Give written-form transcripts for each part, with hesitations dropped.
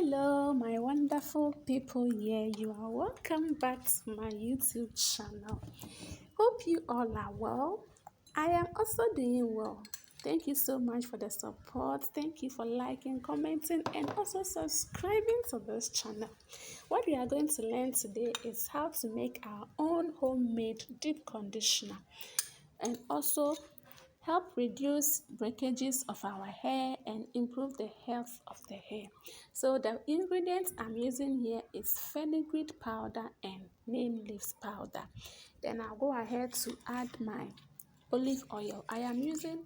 Hello, my wonderful people here. You are welcome back to my YouTube channel. Hope you all are well. I am also doing well. Thank you so much for the support. Thank you for liking, commenting, and also subscribing to this channel. What we are going to learn today is how to make our own homemade deep conditioner and also help reduce breakages of our hair and improve the health of the hair. So the ingredients I'm using here is fenugreek powder and neem leaves powder. Then I'll go ahead to add my olive oil. I am using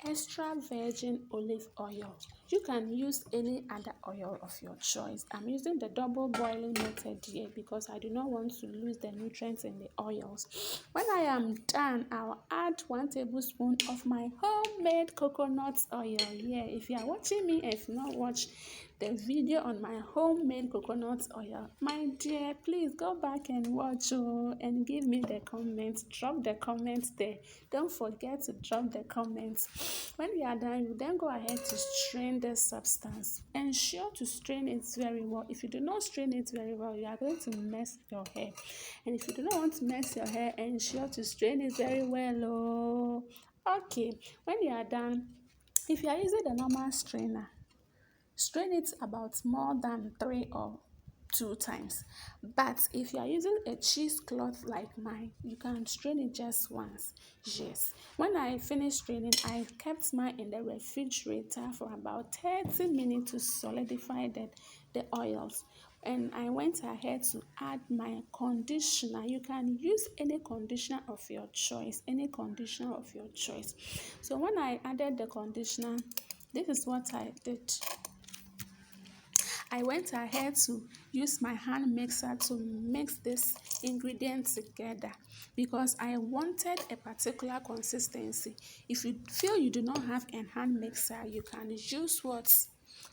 extra virgin olive oil. You can use any other oil of your choice. I'm using the double boiling method here because I do not want to lose the nutrients in the oils. When I am done, I'll add 1 tablespoon of my homemade coconut oil here. If you are watching me and if you not watch the video on my homemade coconut oil, my dear, please go back and watch and give me the comments. Drop the comments there. Don't forget to drop the comments. When we are done, you then go ahead to strain the substance. Ensure to strain it very well. If you do not strain it very well, you are going to mess your hair. And if you do not want to mess your hair, ensure to strain it very well. Okay, when you are done, if you are using the normal strainer, strain it about more than 3 or 2 times. But if you are using a cheesecloth like mine, you can strain it just once. Yes. When I finished straining, I kept mine in the refrigerator for about 30 minutes to solidify the oils. And I went ahead to add my conditioner. You can use any conditioner of your choice. Any conditioner of your choice. So when I added the conditioner, this is what I did. I went ahead to use my hand mixer to mix this ingredient together because I wanted a particular consistency. If you feel you do not have a hand mixer, you can use what?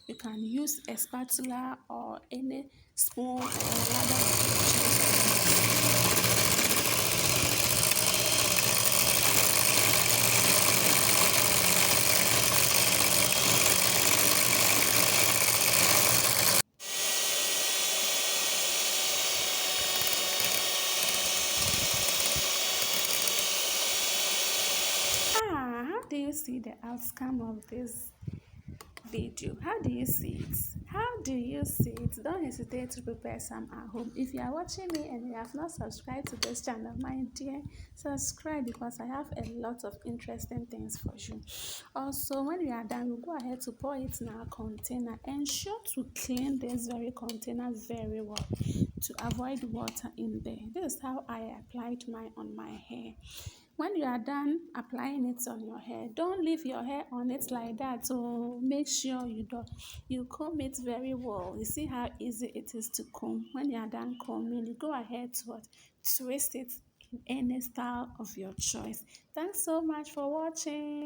You can use a spatula or any spoon or ladder. How do you see the outcome of this video? How do you see it? How do you see it? Don't hesitate to prepare some at home. If you are watching me and you have not subscribed to this channel, my dear, subscribe because I have a lot of interesting things for you. Also, when we are done, we'll go ahead to pour it in our container. Ensure to clean this very container very well to avoid water in there. This is how I applied mine on my hair. When you are done applying it on your hair, don't leave your hair on it like that. So make sure you comb it very well. You see how easy it is to comb. When you are done combing, you go ahead to twist it in any style of your choice. Thanks so much for watching.